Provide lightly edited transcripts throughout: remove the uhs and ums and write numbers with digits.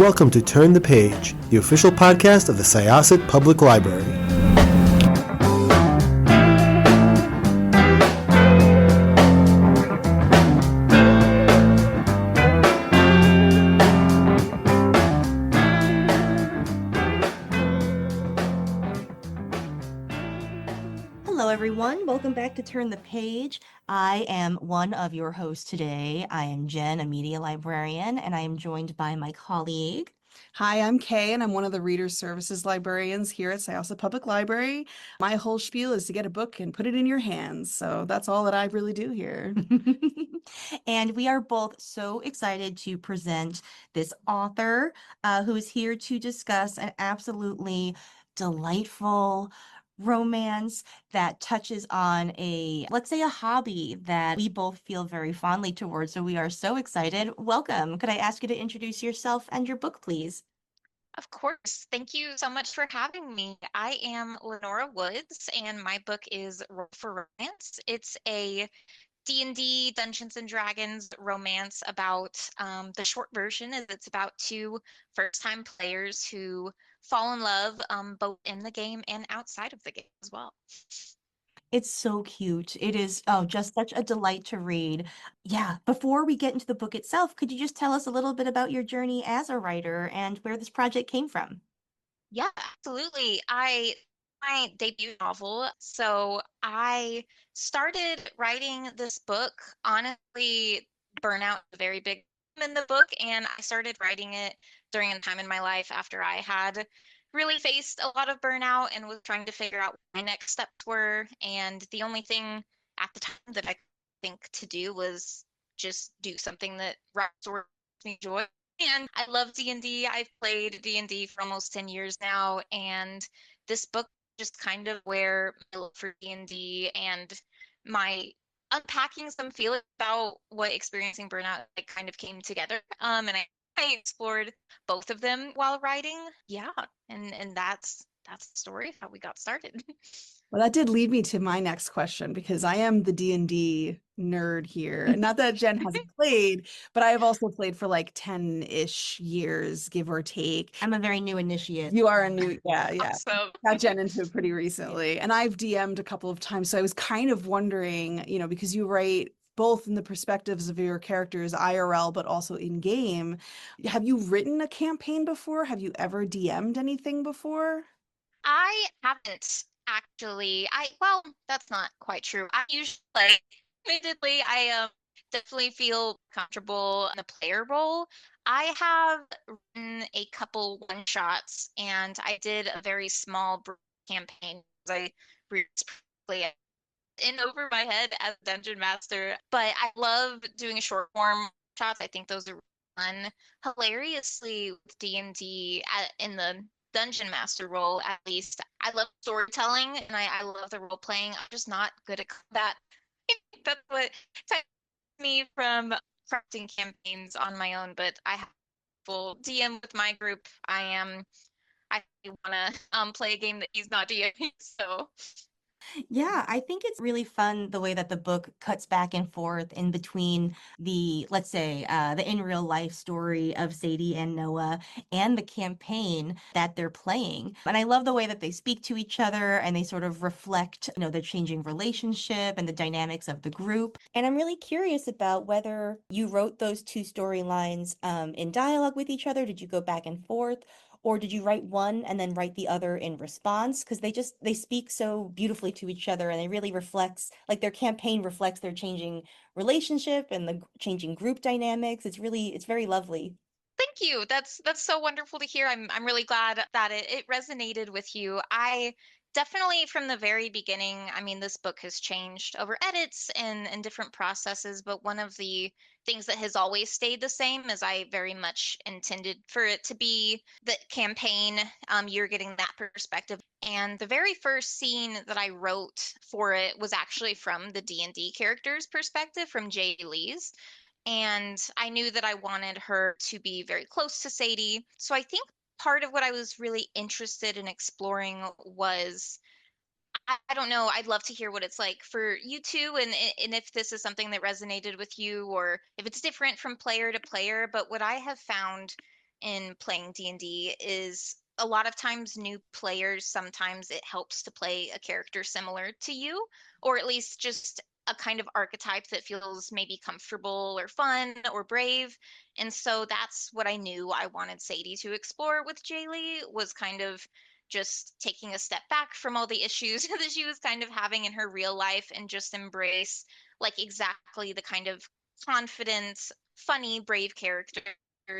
welcome to Turn the Page, the official podcast of the Syosset Public Library. Hello, everyone. Welcome back to Turn the Page. I am one of your hosts today. I am Jen, a media librarian, and I am joined by my colleague. Hi, I'm Kaye, and I'm one of the Reader Services librarians here at Syosset Public Library. My whole spiel is to get a book and put it in your hands, so that's all that I really do here. And we are both so excited to present this author who is here to discuss an absolutely delightful romance that touches on let's say a hobby that we both feel very fondly towards. So we are so excited. Welcome. Could I ask you to introduce yourself and your book, please? Of course. Thank you so much for having me. I am Lenora Woods, and my book is Roll for Romance. It's a D&D Dungeons and Dragons romance about the short version is it's about two first-time players who fall in love both in the game and outside of the game as well. It's so cute. It is, just such a delight to read. Yeah, before we get into the book itself, could you just tell us a little bit about your journey as a writer and where this project came from? Yeah, absolutely. My debut novel. So I started writing this book. Honestly, burnout was a very big theme in the book, and I started writing it during a time in my life after I had really faced a lot of burnout and was trying to figure out what my next steps were. And the only thing at the time that I could think to do was just do something that writes or brings me joy. And I love D&D. I've played D&D for almost 10 years now, and this book just kind of where my love for D&D and my unpacking some feelings about what experiencing burnout like kind of came together. And I explored both of them while writing. Yeah, and that's the story of how we got started. Well, that did lead me to my next question because I am the D&D nerd here. Not that Jen hasn't played, but I have also played for like 10-ish years, give or take. I'm a very new initiate. You are a new, yeah. Awesome. Got Jen into it pretty recently. And I've DM'd a couple of times. So I was kind of wondering, because you write both in the perspectives of your characters IRL, but also in game. Have you written a campaign before? Have you ever DM'd anything before? I haven't actually. Well, that's not quite true. I usually, like, admittedly, I definitely feel comfortable in the player role. I have written a couple one shots, and I did a very small campaign. I really in over my head as dungeon master, but I love doing short form shots. I think those are fun. Hilariously, with D&D in the dungeon master role, at least, I love storytelling and I love the role playing. I'm just not good at combat. That's what separates me from crafting campaigns on my own. But I have full DM with my group. I want to play a game that he's not DMing. So Yeah, I think it's really fun the way that the book cuts back and forth in between let's say, the in real life story of Sadie and Noah and the campaign that they're playing. And I love the way that they speak to each other and they sort of reflect, the changing relationship and the dynamics of the group. And I'm really curious about whether you wrote those two storylines in dialogue with each other. Did you go back and forth? Or did you write one and then write the other in response? Because they speak so beautifully to each other and they really reflects, like their campaign reflects their changing relationship and the changing group dynamics. It's very lovely. thank you. That's so wonderful to hear. I'm really glad that it resonated with you. I definitely from the very beginning, I mean, this book has changed over edits and different processes, but one of the things that has always stayed the same is I very much intended for it to be the campaign. You're getting that perspective. And the very first scene that I wrote for it was actually from the D&D character's perspective, from Jay Lee's. And I knew that I wanted her to be very close to Sadie. So I think part of what I was really interested in exploring was I don't know, I'd love to hear what it's like for you two and if this is something that resonated with you or if it's different from player to player. But what I have found in playing D&D is a lot of times new players, sometimes it helps to play a character similar to you, or at least just a kind of archetype that feels maybe comfortable or fun or brave. And so that's what I knew I wanted Sadie to explore with Jaylee, was kind of just taking a step back from all the issues that she was kind of having in her real life and just embrace like exactly the kind of confident, funny, brave character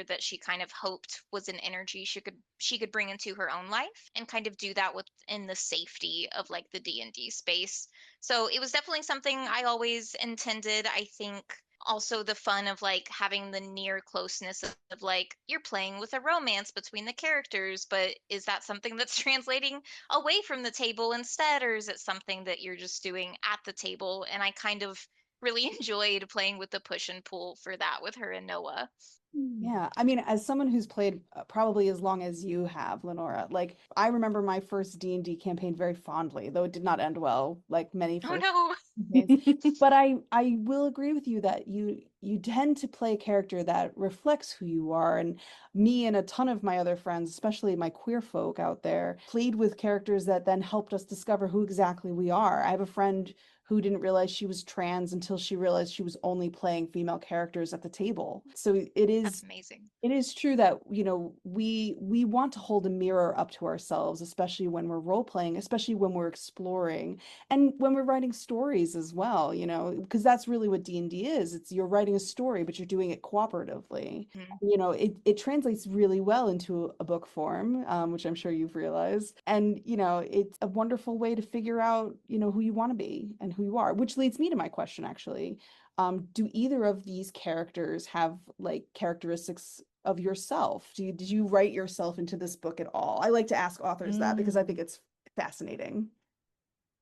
that she kind of hoped was an energy she could bring into her own life and kind of do that within the safety of like the D&D space. So it was definitely something I always intended. I think also the fun of like having the near closeness of like you're playing with a romance between the characters, but is that something that's translating away from the table instead, or is it something that you're just doing at the table? And I kind of really enjoyed playing with the push and pull for that with her and Noah. Yeah, I mean, as someone who's played probably as long as you have, Lenora, like I remember my first D&D campaign very fondly, though it did not end well, like many Oh first no. campaigns. But I will agree with you that you tend to play a character that reflects who you are. And me and a ton of my other friends, especially my queer folk out there, played with characters that then helped us discover who exactly we are. I have a friend who didn't realize she was trans until she realized she was only playing female characters at the table. So That's amazing. it is true that, we want to hold a mirror up to ourselves, especially when we're role playing, especially when we're exploring and when we're writing stories as well, because that's really what D&D is. It's you're writing a story, but you're doing it cooperatively. Mhm. It translates really well into a book form, which I'm sure you've realized. And, it's a wonderful way to figure out, who you want to be and who you are, which leads me to my question, actually. Do either of these characters have like characteristics of yourself? Did you write yourself into this book at all? I like to ask authors that because I think it's fascinating.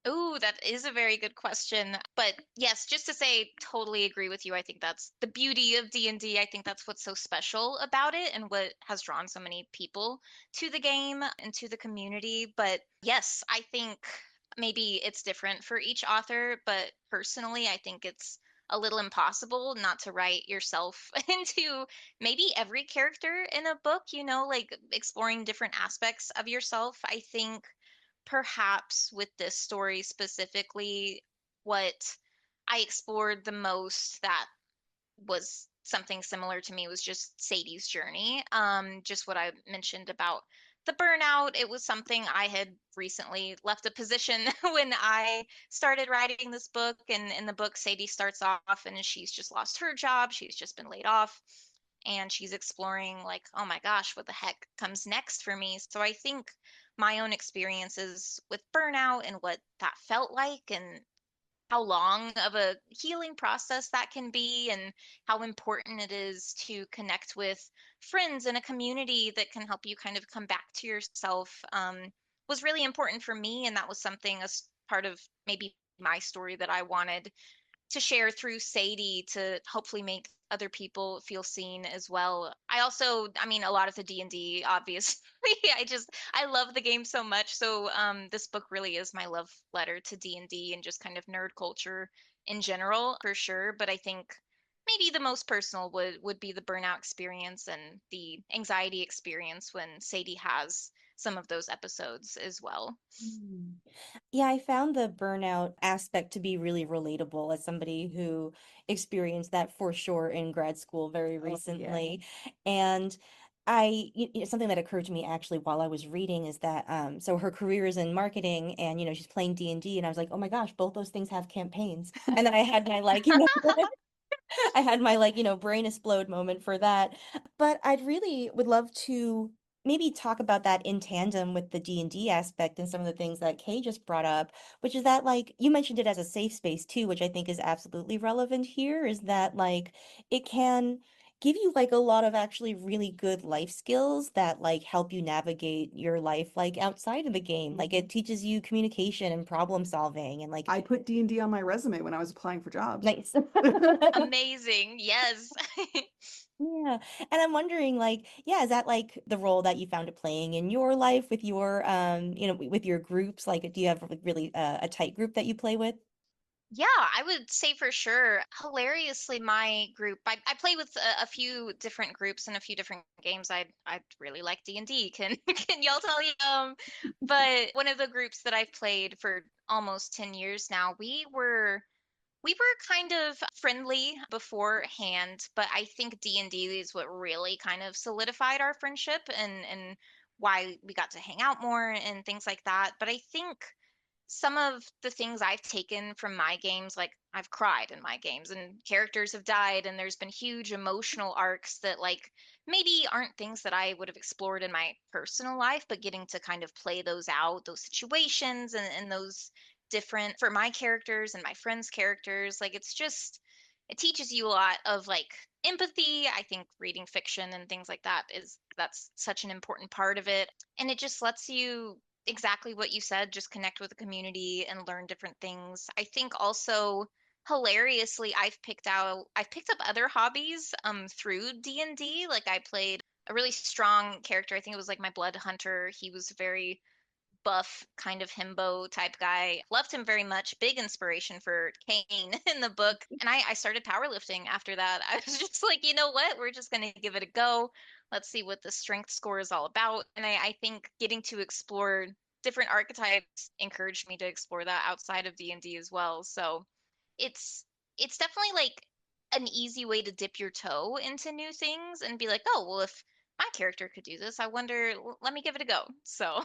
Oh, that is a very good question. But yes, just to say, totally agree with you. I think that's the beauty of D&D. I think that's what's so special about it and what has drawn so many people to the game and to the community. But yes, I think maybe it's different for each author, but personally, I think it's a little impossible not to write yourself into maybe every character in a book, like exploring different aspects of yourself. I think perhaps with this story specifically, what I explored the most that was something similar to me was just Sadie's journey. Just what I mentioned about the burnout. It was something I had recently left a position when I started writing this book. And in the book, Sadie starts off and she's just lost her job. She's just been laid off. And she's exploring, like, oh my gosh, what the heck comes next for me? So I think my own experiences with burnout and what that felt like and how long of a healing process that can be and how important it is to connect with friends in a community that can help you kind of come back to yourself, was really important for me. And that was something as part of maybe my story that I wanted to share through Sadie to hopefully make other people feel seen as well. I mean, a lot of the D&D, obviously. I love the game so much. So this book really is my love letter to D&D and just kind of nerd culture in general, for sure. But I think maybe the most personal would be the burnout experience and the anxiety experience when Sadie has some of those episodes as well. Mm. Yeah, I found the burnout aspect to be really relatable as somebody who experienced that for sure in grad school very Oh, yeah. recently. And something that occurred to me actually while I was reading is that so her career is in marketing and she's playing D&D and I was like, "Oh my gosh, both those things have campaigns." And then I had my I had my brain explode moment for that. But I'd really would love to maybe talk about that in tandem with the D&D aspect and some of the things that Kay just brought up, which is that you mentioned it as a safe space too, which I think is absolutely relevant here, is that it can give you a lot of actually really good life skills that help you navigate your life outside of the game. Like it teaches you communication and problem solving and I put D&D on my resume when I was applying for jobs. nice. Amazing. Yes. Yeah. And I'm wondering, yeah, is that the role that you found it playing in your life with your with your groups? Do you have really a tight group that you play with? Yeah, I would say for sure. Hilariously, my group, I play with a few different groups and a few different games. I really like D&D. Can can y'all tell you? But one of the groups that I've played for almost 10 years now, we were kind of friendly beforehand, but I think D&D is what really kind of solidified our friendship and why we got to hang out more and things like that. But I think some of the things I've taken from my games, like I've cried in my games and characters have died, and there's been huge emotional arcs that like maybe aren't things that I would have explored in my personal life, but getting to kind of play those out, those situations and those different for my characters and my friends' characters. Like it's just it teaches you a lot of like empathy. I think reading fiction and things like that is that's such an important part of it. And it just lets you exactly what you said, just connect with the community and learn different things. I think also hilariously I've picked up other hobbies through D&D. Like I played a really strong character. I think it was like my blood hunter. He was very buff kind of himbo type guy. Loved him very much. Big inspiration for Kane in the book. And I started powerlifting after that. I was just like, you know what? We're just going to give it a go. Let's see what the strength score is all about. And I think getting to explore different archetypes encouraged me to explore that outside of D&D as well. So it's it's definitely like an easy way to dip your toe into new things and be like, oh, well, if my character could do this, I wonder, let me give it a go. So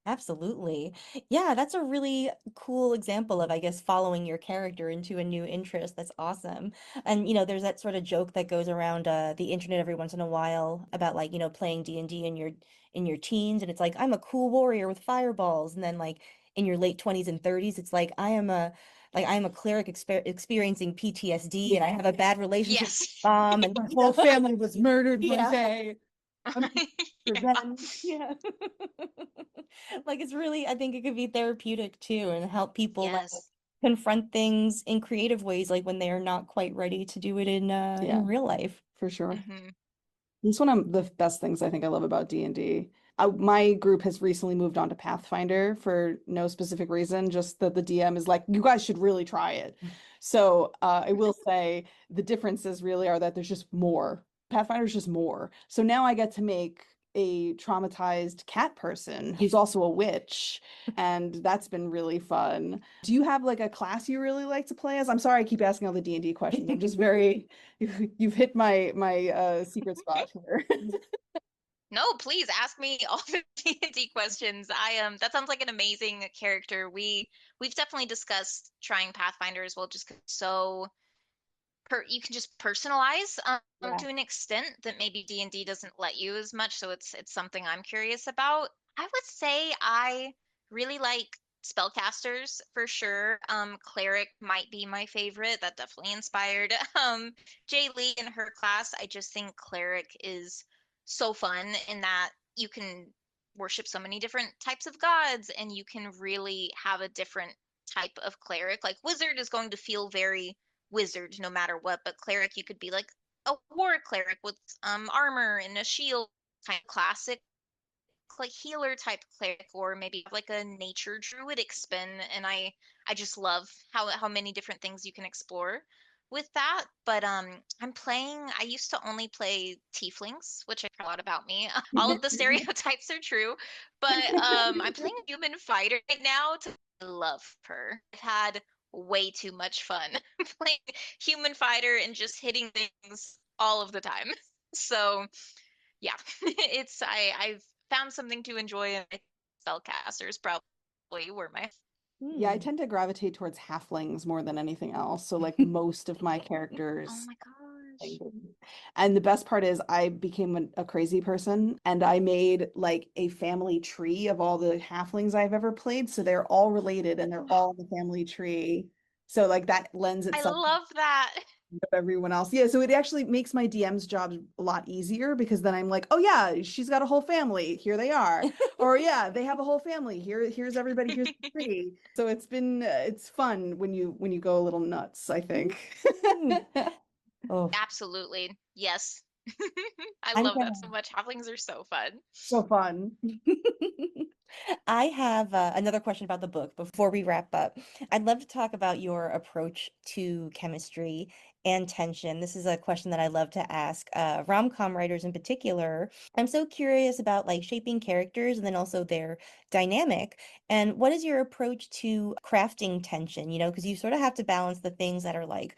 Absolutely. Yeah, that's a really cool example of, I guess, following your character into a new interest. That's awesome. And, there's that sort of joke that goes around the internet every once in a while about like, playing D&D in your teens, and it's like, I'm a cool warrior with fireballs. And then like in your late 20s and 30s, it's like I am a cleric experiencing PTSD and I have a bad relationship with yes. mom and My whole family was murdered one Yeah. day. I'm revenge. Yeah. Like it's really, I think it could be therapeutic too and help people like Yes. confront things in creative ways, like when they are not quite ready to do it Yeah, in real life. for sure. Hmm. It's one of the best things I think I love about D&D. My group has recently moved on to Pathfinder for no specific reason, just that the DM is like, you guys should really try it. So I will say the differences really are that there's just more. Pathfinder's just more. So now I get to make a traumatized cat person who's also a witch, and that's been really fun. Do you have like a class you really like to play as? I'm sorry I keep asking all the D&D questions. I'm just very you've hit my secret spot here. No, please ask me all the D&D questions. That sounds like an amazing character. We've definitely discussed trying Pathfinder as well, just 'cause it's so you can just personalize Yeah. to an extent that maybe D&D doesn't let you as much, so it's something I'm curious about. I would say I really like spellcasters for sure. Cleric might be my favorite. That definitely inspired Jay Lee in her class. I just think cleric is so fun in that you can worship so many different types of gods and you can really have a different type of cleric. Like wizard is going to feel very wizard no matter what, but cleric you could be like a war cleric with armor and a shield, kind of classic like healer type cleric, or maybe like a nature druidic spin. And I just love how many different things you can explore with that. But I used to only play tieflings, which I care a lot about me. All of the stereotypes are true, but I'm playing human fighter right now to love her. I've had way too much fun playing human fighter and just hitting things all of the time. So yeah, I've found something to enjoy, and I think spellcasters probably were my Yeah, I Hmm. tend to gravitate towards halflings more than anything else. So like most of my oh characters. my gosh. And the best part is I became a crazy person and I made like a family tree of all the halflings I've ever played. So they're all related and they're all in the family tree. So like that lends I itself love that. of everyone else. Yeah, so it actually makes my DM's job a lot easier because then I'm like, oh yeah, she's got a whole family. Here they are. Or yeah, they have a whole family. Here's everybody. Here's the tree. So it's fun when you go a little nuts, I think. Hmm. Oh, Absolutely. Yes. I I'm love gonna that so much. Halflings are so fun. So fun. I have another question about the book before we wrap up. I'd love to talk about your approach to chemistry and tension. This is a question that I love to ask rom-com writers in particular. I'm so curious about like shaping characters and then also their dynamic. And what is your approach to crafting tension? You know, because you sort of have to balance the things that are like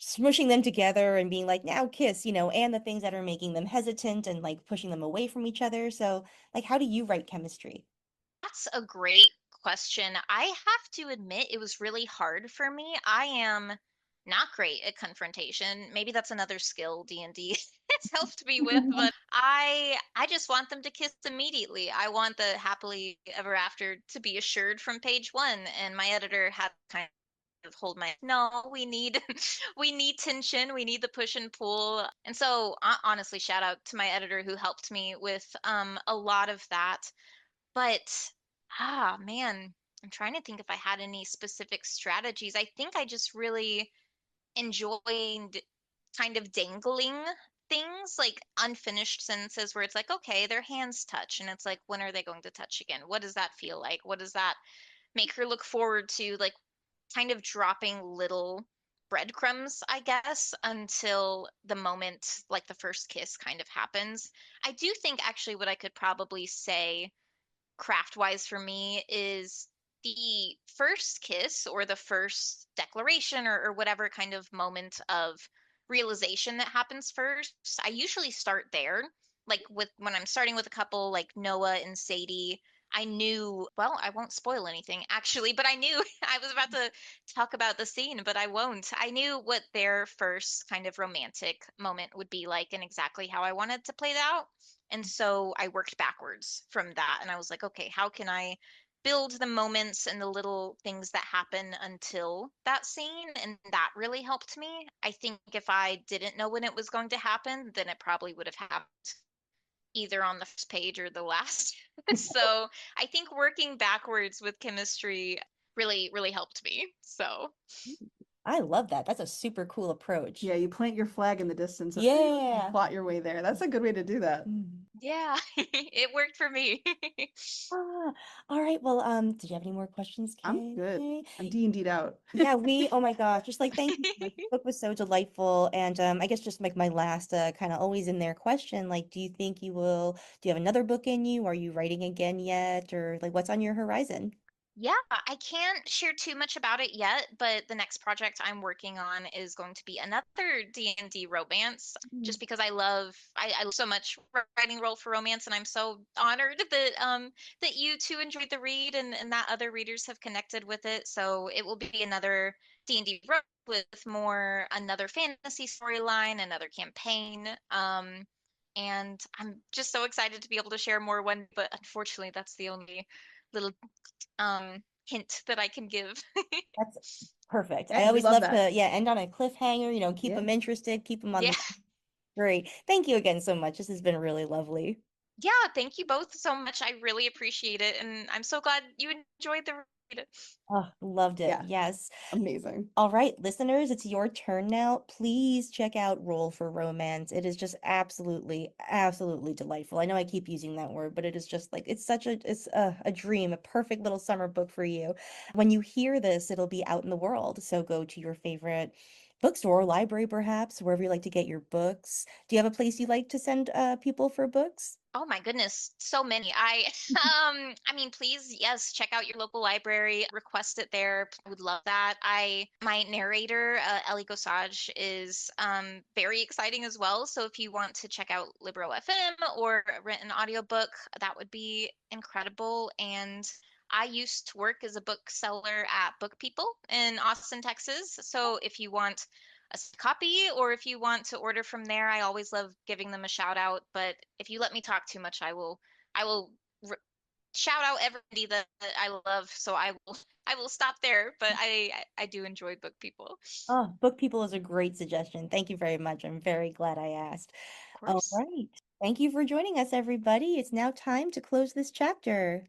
smushing them together and being like, now kiss, you know, and the things that are making them hesitant and like pushing them away from each other. So, like, how do you write chemistry? That's a great question. I have to admit it was really hard for me. I am not great at confrontation. Maybe that's another skill D&D has helped me with, but I just want them to kiss immediately. I want the happily ever after to be assured from page 1, and my editor had kind of hold my no, we need we need tension, we need the push and pull. And so honestly, shout out to my editor who helped me with a lot of that. But, man, I'm trying to think if I had any specific strategies. I think I just really enjoyed kind of dangling things, like unfinished sentences where it's like, okay, their hands touch, and it's like, when are they going to touch again? What does that feel like? What does that make her look forward to? Like, kind of dropping little breadcrumbs, I guess, until the moment, like the first kiss kind of happens. I do think actually what I could probably say craft wise for me is the first kiss or the first declaration or whatever kind of moment of realization that happens first. I usually start there. Like with when I'm starting with a couple like Noah and Sadie, I knew, well, I won't spoil anything actually, but I knew I was about to talk about the scene, but I won't. I knew what their first kind of romantic moment would be like and exactly how I wanted to play it out. And so I worked backwards from that. And I was like, okay, how can I build the moments and the little things that happen until that scene? And that really helped me. I think if I didn't know when it was going to happen, then it probably would have happened either on the first page or the last. So I think working backwards with chemistry really, really helped me. So I love that. That's a super cool approach. Yeah, you plant your flag in the distance and Yeah. plot your way there. That's a good way to do that. yeah, it worked for me. Ah, all right. Well, did you have any more questions, I'm good. Kay? I'm D&D'd out. Yeah, oh my gosh, just like thank you so much. The book was so delightful. And I guess just like my last kind of always in there question, like, do you have another book in you? Are you writing again yet? Or like what's on your horizon? Yeah, I can't share too much about it yet, but the next project I'm working on is going to be another D&D romance, just because I love so much writing role for romance, and I'm so honored that that you two enjoyed the read and that other readers have connected with it. So it will be another D&D with more another fantasy storyline, another campaign. And I'm just so excited to be able to share more one, but unfortunately that's the only little hint that I can give. That's perfect. I Yeah, we always love love that. to, yeah, end on a cliffhanger, you know, keep Yeah. them interested, keep them on Yeah. the great. Thank you again so much. This has been really lovely. Yeah, thank you both so much. I really appreciate it, and I'm so glad you enjoyed the read. Oh, loved it. Yeah. Yes. Amazing. All right, listeners, it's your turn now. Please check out Roll for Romance. It is just absolutely, absolutely delightful. I know I keep using that word, but it is just like it's a dream, a perfect little summer book for you. When you hear this, it'll be out in the world. So go to your favorite bookstore, library, perhaps, wherever you like to get your books. Do you have a place you like to send people for books? Oh my goodness, so many. I mean, please, yes, check out your local library, request it there. I would love that. My narrator, Ellie Gosage, is very exciting as well. So if you want to check out Libro FM or rent an audiobook, that would be incredible. And I used to work as a bookseller at Book People in Austin, Texas. So if you want a copy or if you want to order from there, I always love giving them a shout out. But if you let me talk too much, I will shout out everybody that I love. So I will stop there. But I do enjoy Book People. Oh, Book People is a great suggestion. Thank you very much. I'm very glad I asked. Of All course. right. Thank you for joining us, everybody. It's now time to close this chapter.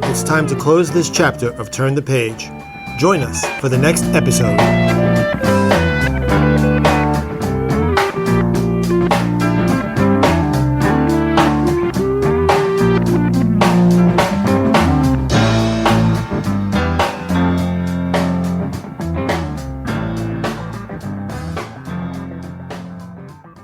It's time to close this chapter of Turn the Page. Join us for the next episode.